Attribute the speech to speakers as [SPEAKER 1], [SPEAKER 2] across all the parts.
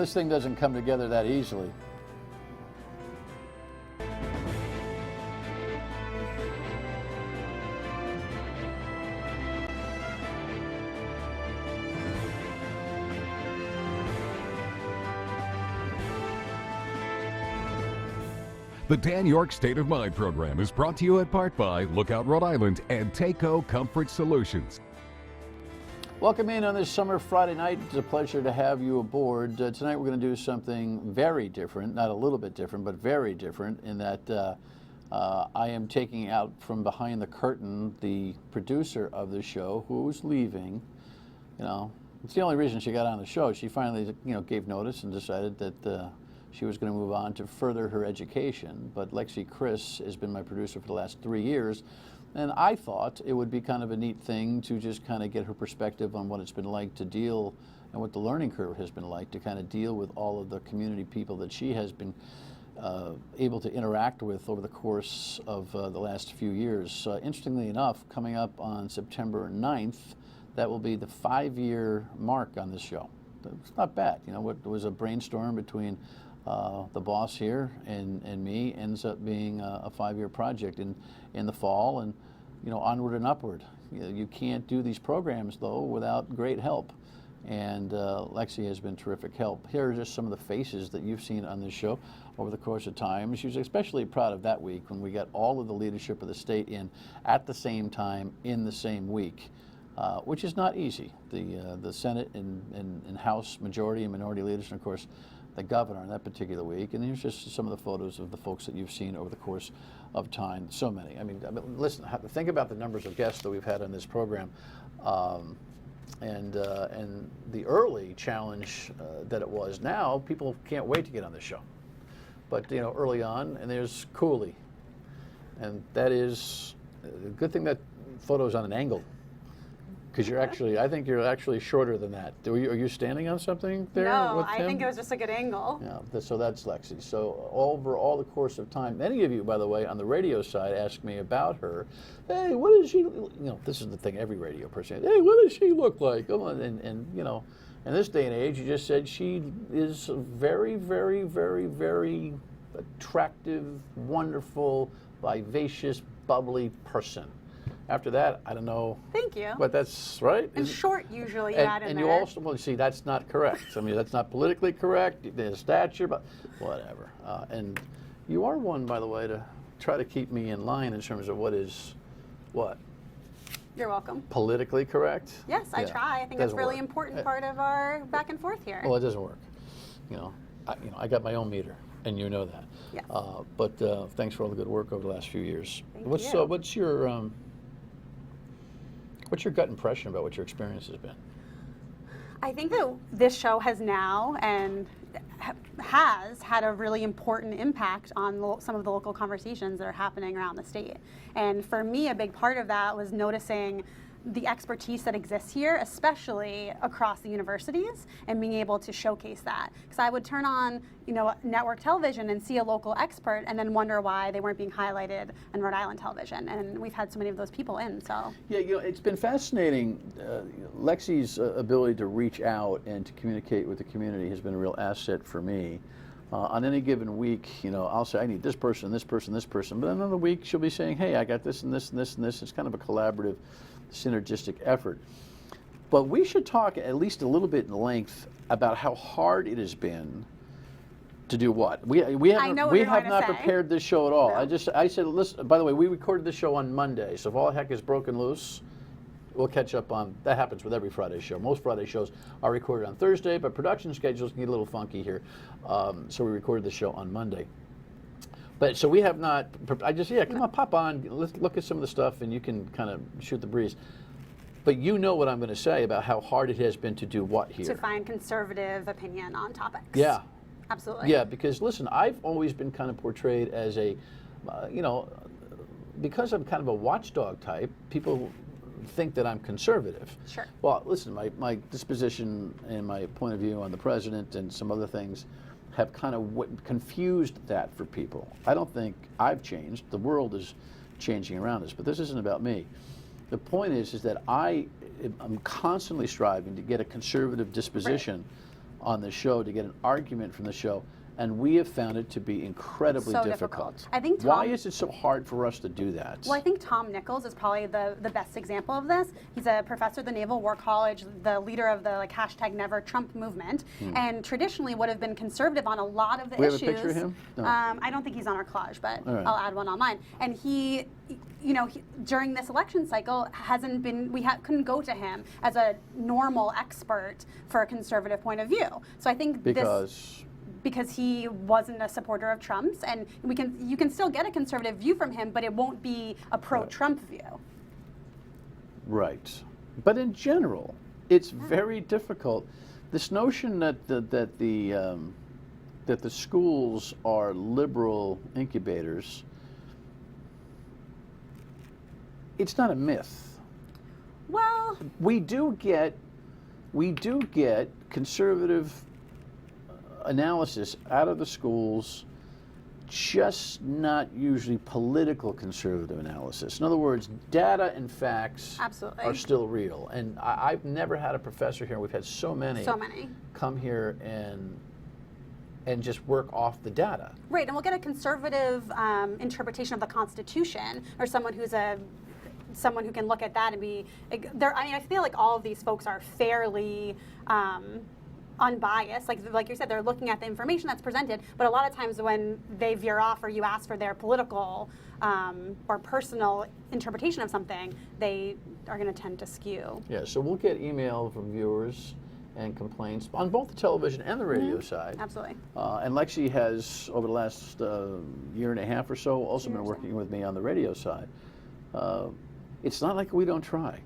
[SPEAKER 1] This thing doesn't come together that easily.
[SPEAKER 2] The Dan Yorke State of Mind program is brought to you in part by Lookout Rhode Island and Takeo Comfort Solutions.
[SPEAKER 1] Welcome in on this summer Friday night. It's a pleasure to have you aboard. Tonight we're going to do something very different, not a little bit different, but very different in that I am taking out from behind the curtain the producer of the show who's leaving. You know, it's the only reason she got on the show. She finally, gave notice and decided that she was going to move on to further her education. But Lexi Kriss has been my producer for the last 3 years. And I thought it would be kind of a neat thing to just kind of get her perspective on what it's been like to deal and what the learning curve has been like to kind of deal with all of the community people that she has been able to interact with over the course of the last few years. Interestingly enough, coming up on September 9th, that will be the 5-year mark on this show. It's not bad. You know, what was a brainstorm between the boss here and me ends up being a 5-year project in the fall, and onward and upward. You can't do these programs though without great help, and Lexi has been terrific help. Here are just some of the faces that you've seen on this show over the course of time. She was especially proud of that week when we got all of the leadership of the state in at the same time in the same week. Which is not easy. The Senate and House majority and minority leaders, and of course the governor on that particular week. And here's just some of the photos of the folks that you've seen over the course of time. So many. I mean, listen, think about the numbers of guests that we've had on this program, and the early challenge that it was. Now people can't wait to get on this show. But early on, and there's Cooley, and that is a good thing that photo's on an angle. Because I think you're actually shorter than that. Are you standing on something there?
[SPEAKER 3] No, I think it was just a good angle.
[SPEAKER 1] Yeah, so that's Lexi. So over all the course of time, many of you, by the way, on the radio side asked me about her. Hey, what does she, this is the thing every radio person, hey, what does she look like? Come on, and in this day and age, you just said she is a very, very, very, very attractive, wonderful, vivacious, bubbly person. After that, I don't know.
[SPEAKER 3] Thank you.
[SPEAKER 1] But that's right.
[SPEAKER 3] And short usually you add in
[SPEAKER 1] and
[SPEAKER 3] there.
[SPEAKER 1] you also, well, see, that's not correct. I mean, that's not politically correct. The stature, but whatever. And you are one, by the way, to try to keep me in line in terms of what is what.
[SPEAKER 3] You're welcome.
[SPEAKER 1] Politically correct?
[SPEAKER 3] Yes, I try. I think it's a really important part of our back and forth here.
[SPEAKER 1] Well, it doesn't work. I got my own meter, and you know that.
[SPEAKER 3] Yes.
[SPEAKER 1] But thanks for all the good work over the last few years.
[SPEAKER 3] Thank
[SPEAKER 1] you. What's your gut impression about what your experience has been?
[SPEAKER 3] I think that this show has now and has had a really important impact on some of the local conversations that are happening around the state. And for me, a big part of that was noticing the expertise that exists here, especially across the universities, and being able to showcase that. Because I would turn on, network television and see a local expert, and then wonder why they weren't being highlighted on Rhode Island television. And we've had so many of those people in. So
[SPEAKER 1] yeah, it's been fascinating. Lexi's ability to reach out and to communicate with the community has been a real asset for me. On any given week, I'll say I need this person, this person, this person, but another week she'll be saying, hey, I got this and this and this and this. It's kind of a collaborative, synergistic effort. But we should talk at least a little bit in length about how hard it has been to do what? We have not prepared this show at all. No. I said, listen, by the way, we recorded this show on Monday, so if all heck is broken loose, we'll catch up on, that happens with every Friday show. Most Friday shows are recorded on Thursday, but production schedules can get a little funky here. So we recorded the show on Monday. But so we have not, come on, pop on, let's look at some of the stuff and you can kind of shoot the breeze. But you know what I'm going to say about how hard it has been to do what here?
[SPEAKER 3] To find conservative opinion on topics.
[SPEAKER 1] Yeah.
[SPEAKER 3] Absolutely.
[SPEAKER 1] Yeah, because listen, I've always been kind of portrayed as a, because I'm kind of a watchdog type, people think that I'm conservative.
[SPEAKER 3] Sure.
[SPEAKER 1] Well, listen, my disposition and my point of view on the president and some other things have kind of confused that for people. I don't think I've changed. The world is changing around us, but this isn't about me. The point is that I'm constantly striving to get a conservative disposition on the show, to get an argument from the show. And we have found it to be incredibly
[SPEAKER 3] So
[SPEAKER 1] difficult.
[SPEAKER 3] I think
[SPEAKER 1] Why is it so hard for us to do that?
[SPEAKER 3] Well, I think Tom Nichols is probably the best example of this. He's a professor at the Naval War College, the leader of the #NeverTrump movement, and traditionally would have been conservative on a lot of the issues.
[SPEAKER 1] We have a picture of him? No.
[SPEAKER 3] I don't think he's on our collage, but
[SPEAKER 1] All right.
[SPEAKER 3] I'll add one online. And he, during this election cycle, hasn't been. Couldn't go to him as a normal expert for a conservative point of view. So I think because he wasn't a supporter of Trump's, and you can still get a conservative view from him, but it won't be a pro-Trump view.
[SPEAKER 1] Right. But in general, it's very difficult. This notion that the schools are liberal incubators, it's not a myth.
[SPEAKER 3] Well,
[SPEAKER 1] we do get conservative analysis out of the schools, just not usually political conservative analysis. In other words, data and facts
[SPEAKER 3] absolutely
[SPEAKER 1] are still real. And I've never had a professor here. We've had so many come here and just work off the data.
[SPEAKER 3] Right, and we'll get a conservative interpretation of the Constitution, or someone who can look at that and be. I feel like all of these folks are fairly unbiased. Like you said, they're looking at the information that's presented, but a lot of times when they veer off or you ask for their political or personal interpretation of something, they are going to tend to skew.
[SPEAKER 1] Yeah, so we'll get email from viewers and complaints on both the television and the radio side.
[SPEAKER 3] Absolutely.
[SPEAKER 1] And Lexi has, over the last year and a half or so, also been working with me on the radio side. It's not like we don't try.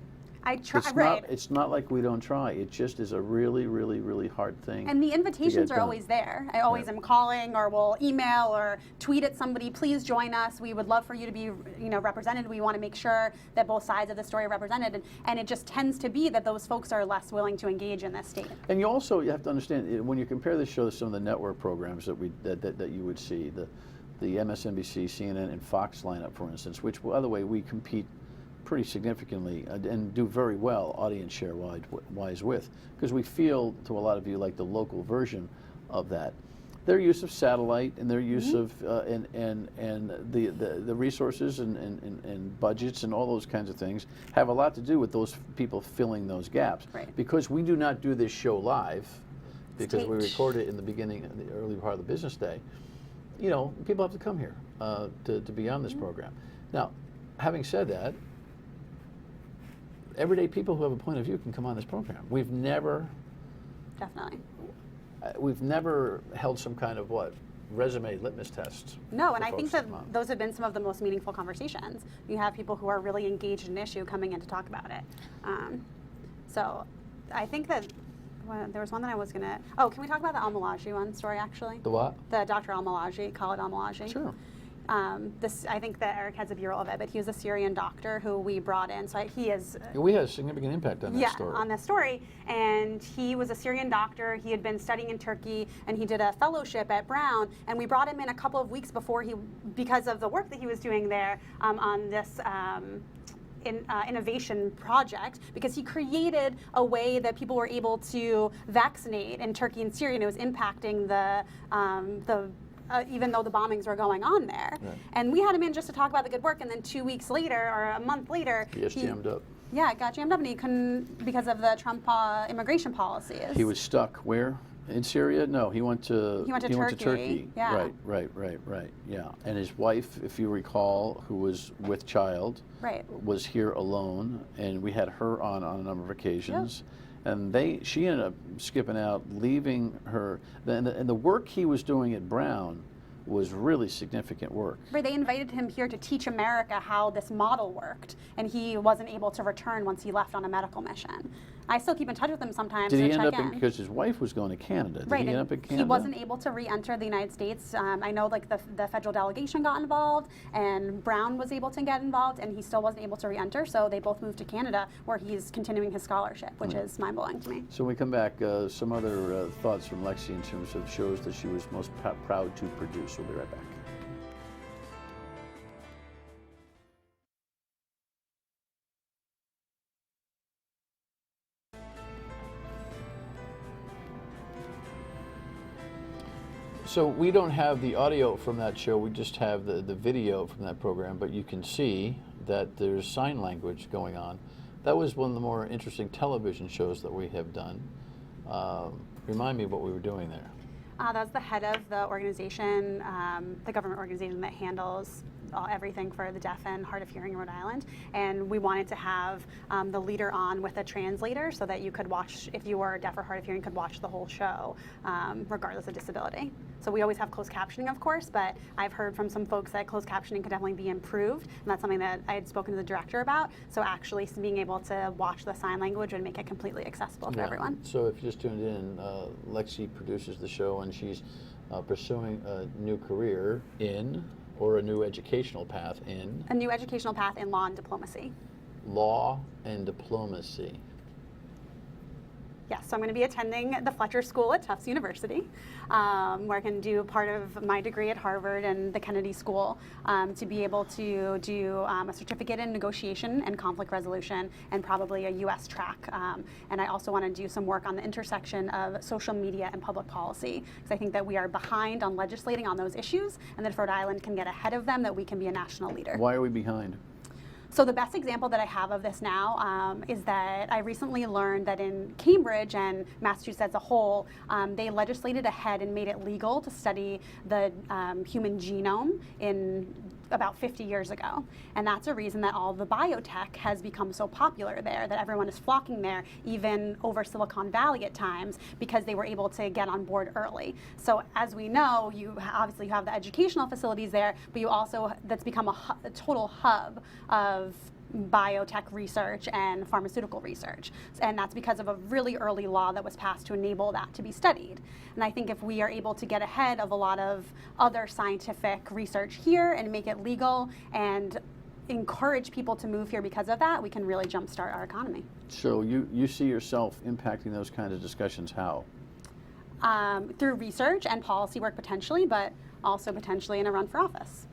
[SPEAKER 3] I try,
[SPEAKER 1] It's not like we don't try. It just is a really, really, really hard thing.
[SPEAKER 3] And the invitations are always there. I always am calling, or will email or tweet at somebody, please join us. We would love for you to be represented. We want to make sure that both sides of the story are represented. And it just tends to be that those folks are less willing to engage in this state.
[SPEAKER 1] And you have to understand, when you compare this show to some of the network programs that you would see, the MSNBC, CNN, and Fox lineup, for instance, which, by the way, we compete pretty significantly and do very well audience share wise with, because we feel to a lot of you like the local version of that. Their use of satellite and their use of and the resources and budgets and all those kinds of things have a lot to do with those people filling those gaps.
[SPEAKER 3] Right.
[SPEAKER 1] Because we do not do this show live, because we
[SPEAKER 3] Stage.
[SPEAKER 1] record it in the beginning, in the early part of the business day. People have to come here to be on this program. Now, having said that, everyday people who have a point of view can come on this program. We've never held some kind of resume litmus test.
[SPEAKER 3] No, and I think that those have been some of the most meaningful conversations. You have people who are really engaged in an issue coming in to talk about it. So I think that there was one that I was going to... Oh, can we talk about the Al-Malaji one story, actually?
[SPEAKER 1] The what?
[SPEAKER 3] The Dr. Al-Malaji, Khalid Al-Malaji.
[SPEAKER 1] Sure.
[SPEAKER 3] I think that Eric has a bureau of it, but he was a Syrian doctor who we brought in. So he is.
[SPEAKER 1] We had a significant impact on that story.
[SPEAKER 3] Yeah, on this story. And he was a Syrian doctor. He had been studying in Turkey, and he did a fellowship at Brown. And we brought him in a couple of weeks before because of the work that he was doing there on this. Innovation project, because he created a way that people were able to vaccinate in Turkey and Syria, and it was impacting even though the bombings were going on there.
[SPEAKER 1] Right.
[SPEAKER 3] And we had him in just to talk about the good work, and then 2 weeks later, or a month later,
[SPEAKER 1] He gets jammed up.
[SPEAKER 3] Yeah, it got jammed up, and he couldn't, because of the Trump immigration policies.
[SPEAKER 1] He was stuck where? In Syria? No, he went to Turkey.
[SPEAKER 3] Yeah.
[SPEAKER 1] Right. Yeah. And his wife, if you recall, who was with child, was here alone, and we had her on a number of occasions. Yep. And she ended up skipping out, leaving her. And the work he was doing at Brown was really significant work.
[SPEAKER 3] Right, they invited him here to teach America how this model worked, and he wasn't able to return once he left on a medical mission. I still keep in touch with him sometimes.
[SPEAKER 1] Did he
[SPEAKER 3] to
[SPEAKER 1] end
[SPEAKER 3] check
[SPEAKER 1] up
[SPEAKER 3] in,
[SPEAKER 1] because his wife was going to Canada? Did he end up in Canada?
[SPEAKER 3] He wasn't able to re-enter the United States. I know the federal delegation got involved, and Brown was able to get involved, and he still wasn't able to re-enter, so they both moved to Canada, where he's continuing his scholarship, which is mind-blowing to me.
[SPEAKER 1] So when we come back, some other thoughts from Lexi in terms of shows that she was most proud to produce. We'll be right back. So we don't have the audio from that show, we just have the video from that program, but you can see that there's sign language going on. That was one of the more interesting television shows that we have done. Remind me what we were doing there.
[SPEAKER 3] That's the head of the organization, the government organization that handles everything for the deaf and hard of hearing in Rhode Island. And we wanted to have the leader on with a translator so that you could watch, if you were deaf or hard of hearing, could watch the whole show regardless of disability. So we always have closed captioning, of course, but I've heard from some folks that closed captioning could definitely be improved. And that's something that I had spoken to the director about. So actually being able to watch the sign language would make it completely accessible for everyone.
[SPEAKER 1] So if you just tuned in, Lexi produces the show, and she's pursuing a new career in, or a new educational path in?
[SPEAKER 3] A new educational path in law and diplomacy.
[SPEAKER 1] Law and diplomacy.
[SPEAKER 3] Yes, so I'm going to be attending the Fletcher School at Tufts University, where I can do part of my degree at Harvard and the Kennedy School to be able to do a certificate in negotiation and conflict resolution, and probably a U.S. track. And I also want to do some work on the intersection of social media and public policy, because I think that we are behind on legislating on those issues, and that if Rhode Island can get ahead of them, that we can be a national leader.
[SPEAKER 1] Why are we behind?
[SPEAKER 3] So the best example that I have of this now is that I recently learned that in Cambridge and Massachusetts as a whole, they legislated ahead and made it legal to study the human genome in about 50 years ago. And that's a reason that all the biotech has become so popular there, that everyone is flocking there, even over Silicon Valley at times, because they were able to get on board early. So as we know, you obviously have the educational facilities there, but you also, that's become a total hub of biotech research and pharmaceutical research. And that's because of a really early law that was passed to enable that to be studied. And I think if we are able to get ahead of a lot of other scientific research here and make it legal and encourage people to move here because of that, we can really jumpstart our economy.
[SPEAKER 1] So you see yourself impacting those kinds of discussions how?
[SPEAKER 3] Through research and policy work potentially, but also potentially in a run for office.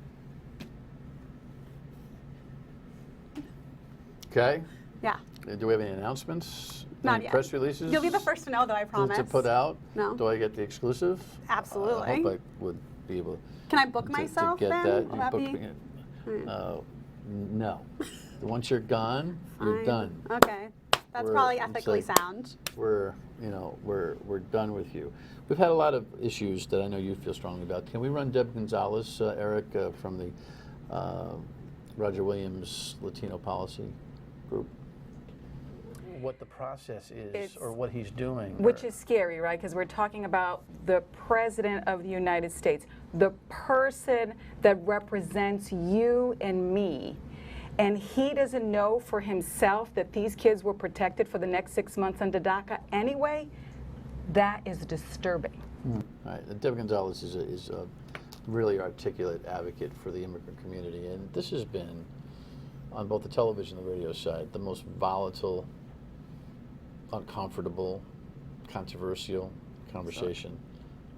[SPEAKER 1] Okay.
[SPEAKER 3] Yeah.
[SPEAKER 1] Do we have any announcements?
[SPEAKER 3] Not
[SPEAKER 1] any
[SPEAKER 3] yet.
[SPEAKER 1] press releases?
[SPEAKER 3] You'll be the first to know, though, I promise.
[SPEAKER 1] To put out?
[SPEAKER 3] No.
[SPEAKER 1] Do I get the exclusive?
[SPEAKER 3] Absolutely.
[SPEAKER 1] I hope I would be able
[SPEAKER 3] Can I book
[SPEAKER 1] to
[SPEAKER 3] myself
[SPEAKER 1] get
[SPEAKER 3] then?
[SPEAKER 1] that.
[SPEAKER 3] Will
[SPEAKER 1] You
[SPEAKER 3] that
[SPEAKER 1] book
[SPEAKER 3] be?
[SPEAKER 1] me. No. Once you're gone, you're
[SPEAKER 3] Fine.
[SPEAKER 1] done.
[SPEAKER 3] Okay. That's probably
[SPEAKER 1] it's
[SPEAKER 3] ethically
[SPEAKER 1] like
[SPEAKER 3] sound.
[SPEAKER 1] We're done with you. We've had a lot of issues that I know you feel strongly about. Can we run Deb Gonzalez, Eric, from the Roger Williams Latino Policy Group? What the process is, or what he's doing.
[SPEAKER 4] Which is scary, right? Because we're talking about the President of the United States, the person that represents you and me. And he doesn't know for himself that these kids were protected for the next 6 months under DACA anyway. That is disturbing.
[SPEAKER 1] All right. Deb Gonzalez is a really articulate advocate for the immigrant community, and this has been, on both the television and the radio side, the most volatile, uncomfortable, controversial conversation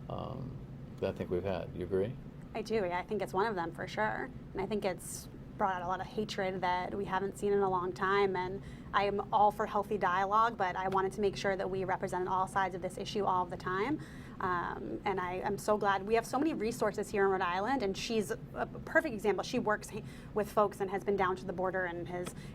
[SPEAKER 1] that I think we've had. You agree?
[SPEAKER 3] I do. Yeah, I think it's one of them for sure. And I think it's brought out a lot of hatred that we haven't seen in a long time. And I am all for healthy dialogue, but I wanted to make sure that we represented all sides of this issue all of the time. And I am so glad we have so many resources here in Rhode Island, and she's a perfect example. She works with folks and has been down to the border and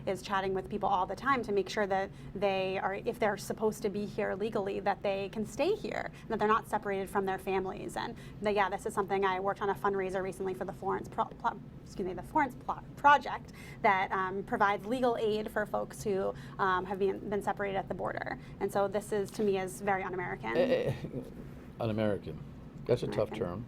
[SPEAKER 3] is chatting with people all the time to make sure that they are, if they're supposed to be here legally, that they can stay here, and that they're not separated from their families. And yeah, this is something I worked on a fundraiser recently for the Florence Project that provides legal aid for folks who have been separated at the border. And so this is, to me, is very un-American.
[SPEAKER 1] Un-American. That's a tough term.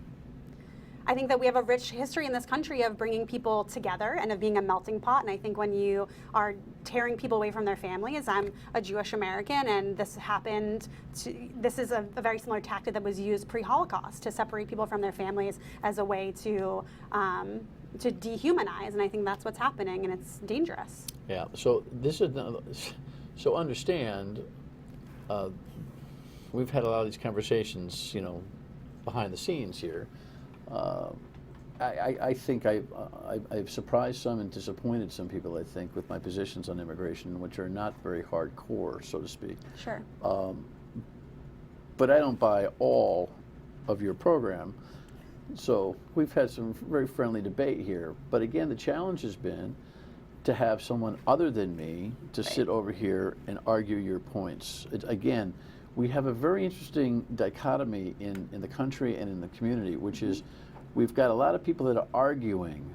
[SPEAKER 3] I think that we have a rich history in this country of bringing people together and of being a melting pot. And I think when you are tearing people away from their families, I'm a Jewish American, and this happened. This is a very similar tactic that was used pre-Holocaust to separate people from their families as a way to dehumanize. And I think that's what's happening, and it's dangerous.
[SPEAKER 1] Yeah. So this is so understand. We've had a lot of these conversations, behind the scenes here. I think I've surprised some and disappointed some people, I think, with my positions on immigration, which are not very hardcore, so to speak.
[SPEAKER 3] Sure.
[SPEAKER 1] But I don't buy all of your program. So we've had some very friendly debate here. But again, the challenge has been to have someone other than me to sit over here and argue your points. Again, we have a very interesting dichotomy in the country and in the community, which is we've got a lot of people that are arguing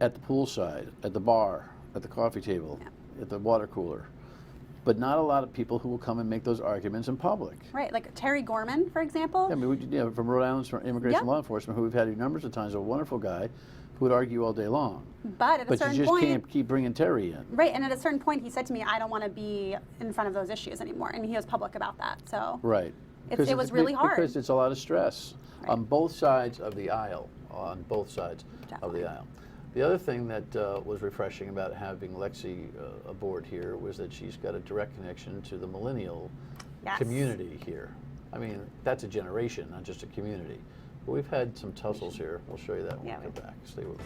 [SPEAKER 1] at the poolside, at the bar, at the coffee table, at the water cooler, but not a lot of people who will come and make those arguments in public.
[SPEAKER 3] Right, like Terry Gorman, for example.
[SPEAKER 1] I mean, from Rhode Island, from Immigration Law Enforcement, who we've had numbers of times, a wonderful guy who would argue all day long.
[SPEAKER 3] But at a certain
[SPEAKER 1] you just
[SPEAKER 3] point,
[SPEAKER 1] can't keep bringing Terry in.
[SPEAKER 3] Right, and at a certain point, he said to me, "I don't want to be in front of those issues anymore," and he was public about that. So
[SPEAKER 1] right,
[SPEAKER 3] it was really hard
[SPEAKER 1] because it's a lot of stress on both sides of the aisle. On both sides of the aisle. The other thing that was refreshing about having Lexi aboard here was that she's got a direct connection to the millennial community here. I mean, that's a generation, not just a community. But we've had some tussles here. We'll show you that when we come back. Stay with us.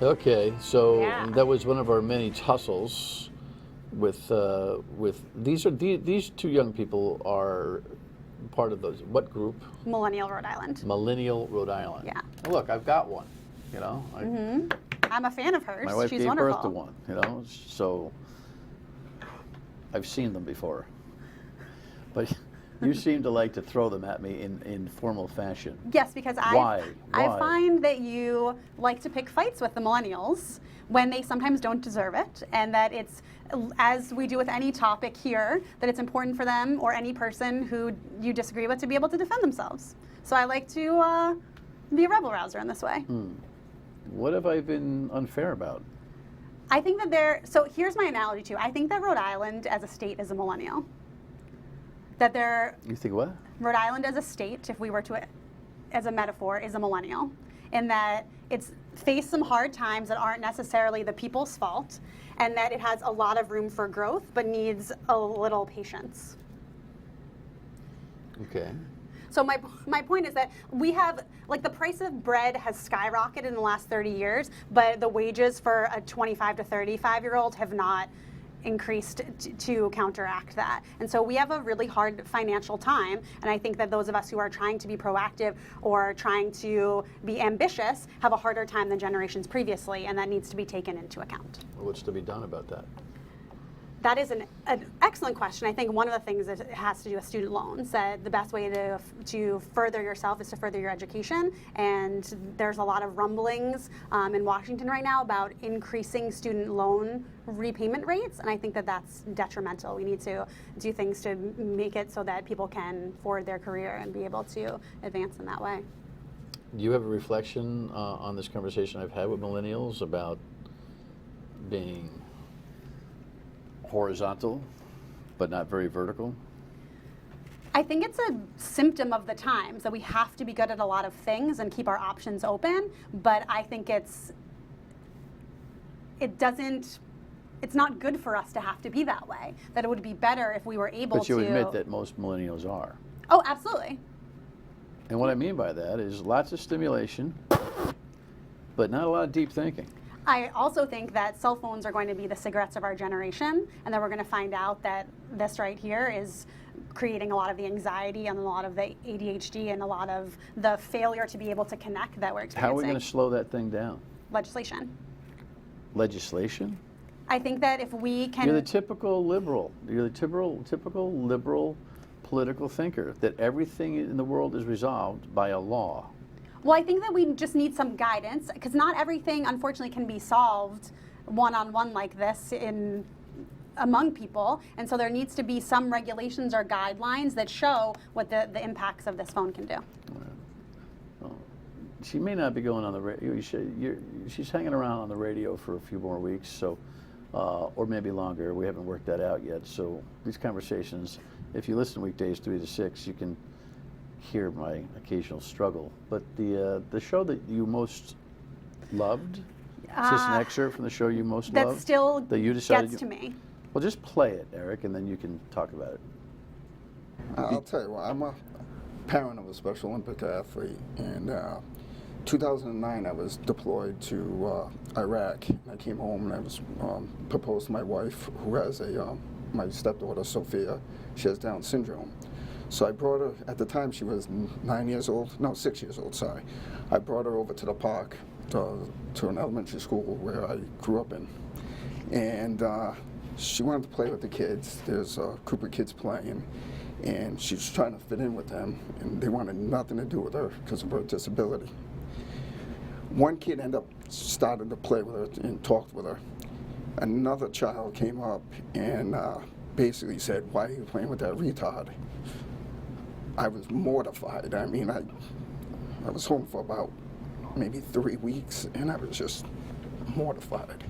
[SPEAKER 1] Okay, so that was one of our many tussles with these two young people are part of those. What group?
[SPEAKER 3] Millennial Rhode Island.
[SPEAKER 1] Millennial Rhode Island.
[SPEAKER 3] Yeah.
[SPEAKER 1] And look, I've got one. You know.
[SPEAKER 3] I'm a fan of hers.
[SPEAKER 1] My wife
[SPEAKER 3] She's
[SPEAKER 1] gave
[SPEAKER 3] wonderful.
[SPEAKER 1] birth to one. You know, so I've seen them before. But you seem to like to throw them at me in formal fashion.
[SPEAKER 3] Yes, because
[SPEAKER 1] Why?
[SPEAKER 3] I find that you like to pick fights with the millennials when they sometimes don't deserve it, and that it's, as we do with any topic here, that it's important for them or any person who you disagree with to be able to defend themselves. So I like to be a rebel rouser in this way.
[SPEAKER 1] What have I been unfair about?
[SPEAKER 3] I think that so here's my analogy too. I think that Rhode Island as a state is a millennial.
[SPEAKER 1] You think what?
[SPEAKER 3] Rhode Island as a state, if we were to, as a metaphor, is a millennial, in that it's faced some hard times that aren't necessarily the people's fault, and that it has a lot of room for growth, but needs a little patience.
[SPEAKER 1] Okay.
[SPEAKER 3] So my point is that we have, like, the price of bread has skyrocketed in the last 30 years, but the wages for a 25 to 35-year-old have not increased to counteract that. And so we have a really hard financial time, and I think that those of us who are trying to be proactive or trying to be ambitious have a harder time than generations previously, and that needs to be taken into account.
[SPEAKER 1] What's to be done about that?
[SPEAKER 3] That is an excellent question. I think one of the things that has to do with student loans, that the best way to further yourself is to further your education. And there's a lot of rumblings in Washington right now about increasing student loan repayment rates. And I think that that's detrimental. We need to do things to make it so that people can forward their career and be able to advance in that way.
[SPEAKER 1] Do you have a reflection on this conversation I've had with millennials about being horizontal, but not very vertical?
[SPEAKER 3] I think it's a symptom of the times that we have to be good at a lot of things and keep our options open, but I think it's not good for us to have to be that way, that it would be better if we were able to.
[SPEAKER 1] But you admit that most millennials are.
[SPEAKER 3] Oh, absolutely.
[SPEAKER 1] And what I mean by that is lots of stimulation, but not a lot of deep thinking.
[SPEAKER 3] I also think that cell phones are going to be the cigarettes of our generation, and that we're going to find out that this right here is creating a lot of the anxiety and a lot of the ADHD and a lot of the failure to be able to connect that we're experiencing.
[SPEAKER 1] How are we going to slow that thing down?
[SPEAKER 3] Legislation.
[SPEAKER 1] Legislation?
[SPEAKER 3] I think that if we can...
[SPEAKER 1] You're the typical liberal. You're the typical liberal political thinker, that everything in the world is resolved by a law.
[SPEAKER 3] Well, I think that we just need some guidance, because not everything, unfortunately, can be solved one-on-one like this among people. And so there needs to be some regulations or guidelines that show what the impacts of this phone can do.
[SPEAKER 1] Well, she may not be going on the radio. She's hanging around on the radio for a few more weeks, so, or maybe longer. We haven't worked that out yet. So these conversations, if you listen weekdays 3 to 6, you can hear my occasional struggle. But the show that you most loved, is this an excerpt from the show you most loved?
[SPEAKER 3] That still
[SPEAKER 1] that you decided
[SPEAKER 3] gets to me.
[SPEAKER 1] Well, just play it, Eric, and then you can talk about it.
[SPEAKER 5] I'll tell you what, parent of a Special Olympic athlete. And 2009, I was deployed to Iraq. I came home and I was proposed to my wife, who has my stepdaughter, Sophia. She has Down syndrome. So I brought her, at the time she was 6 years old, sorry. I brought her over to the park, to an elementary school where I grew up in. And she wanted to play with the kids. There's a group of kids playing, and she was trying to fit in with them, and they wanted nothing to do with her because of her disability. One kid started to play with her and talked with her. Another child came up and basically said, "Why are you playing with that retard?" I was mortified. I mean, I was home for about maybe 3 weeks, and I was just mortified.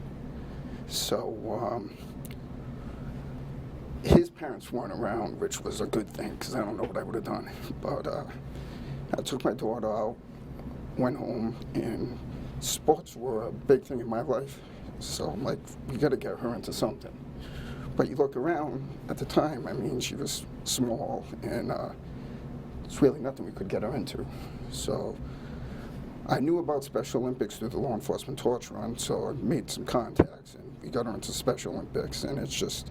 [SPEAKER 5] So his parents weren't around, which was a good thing, because I don't know what I would have done. But I took my daughter out, went home, and sports were a big thing in my life. So I'm like, we got to get her into something. But you look around at the time, I mean, she was small, and it's really nothing we could get her into. So I knew about Special Olympics through the law enforcement torch run, so I made some contacts, and we got her into Special Olympics. And it's just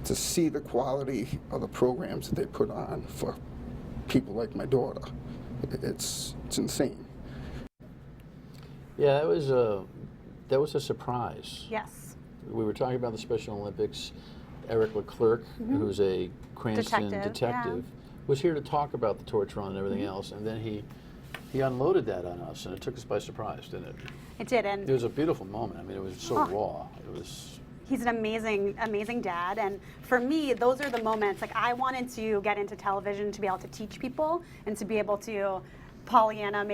[SPEAKER 5] to see the quality of the programs that they put on for people like my daughter. It's insane.
[SPEAKER 1] Yeah, that was a surprise.
[SPEAKER 3] Yes.
[SPEAKER 1] We were talking about the Special Olympics. Eric Leclerc, who's a Cranston detective, was here to talk about the torch run and everything else, and then he unloaded that on us, and it took us by surprise, didn't it?
[SPEAKER 3] It did, and
[SPEAKER 1] it was a beautiful moment. I mean, it was so raw. It was.
[SPEAKER 3] He's an amazing, amazing dad, and for me, those are the moments. Like, I wanted to get into television to be able to teach people and to be able to, Pollyanna,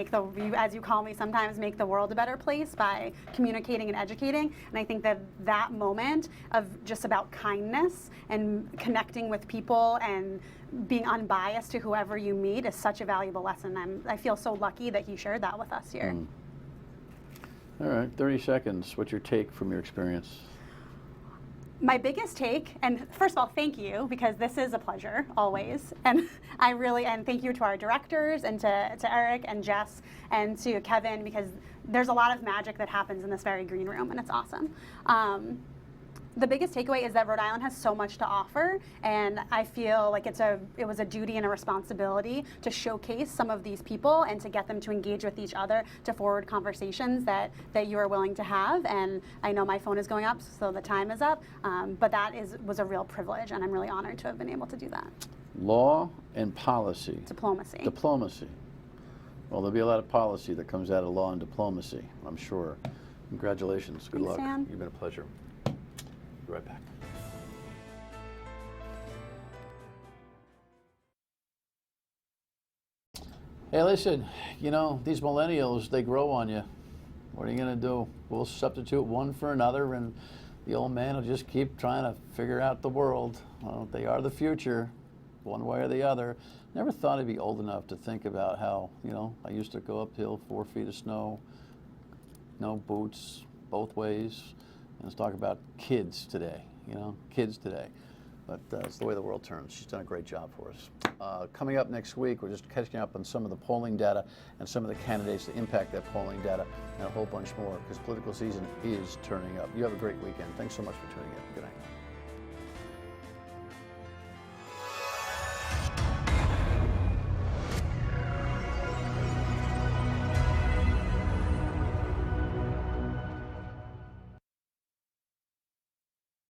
[SPEAKER 3] as you call me sometimes, make the world a better place by communicating and educating. And I think that moment of just about kindness and connecting with people and being unbiased to whoever you meet is such a valuable lesson. I feel so lucky that he shared that with us here.
[SPEAKER 1] All right, 30 seconds. What's your take from your experience?
[SPEAKER 3] My biggest take, and first of all, thank you, because this is a pleasure, always. And and thank you to our directors, and to Eric and Jess, and to Kevin, because there's a lot of magic that happens in this very green room, and it's awesome. The biggest takeaway is that Rhode Island has so much to offer, and I feel like it was a duty and a responsibility to showcase some of these people and to get them to engage with each other, to forward conversations that you are willing to have. And I know my phone is going up, so the time is up, but was a real privilege, and I'm really honored to have been able to do that.
[SPEAKER 1] Law and policy.
[SPEAKER 3] Diplomacy.
[SPEAKER 1] Diplomacy. Well, there'll be a lot of policy that comes out of law and diplomacy, I'm sure. Congratulations. Good luck.
[SPEAKER 3] Dan.
[SPEAKER 1] You've been a pleasure. Be right back. Hey, listen, these millennials, they grow on you. What are you going to do? We'll substitute one for another, and the old man will just keep trying to figure out the world. Well, they are the future, one way or the other. Never thought I'd be old enough to think about how, I used to go uphill 4 feet of snow, no boots, both ways. And let's talk about kids today, kids today. But it's the way the world turns. She's done a great job for us. Coming up next week, we're just catching up on some of the polling data and some of the candidates that impact that polling data and a whole bunch more, because political season is turning up. You have a great weekend. Thanks so much for tuning in. Good night.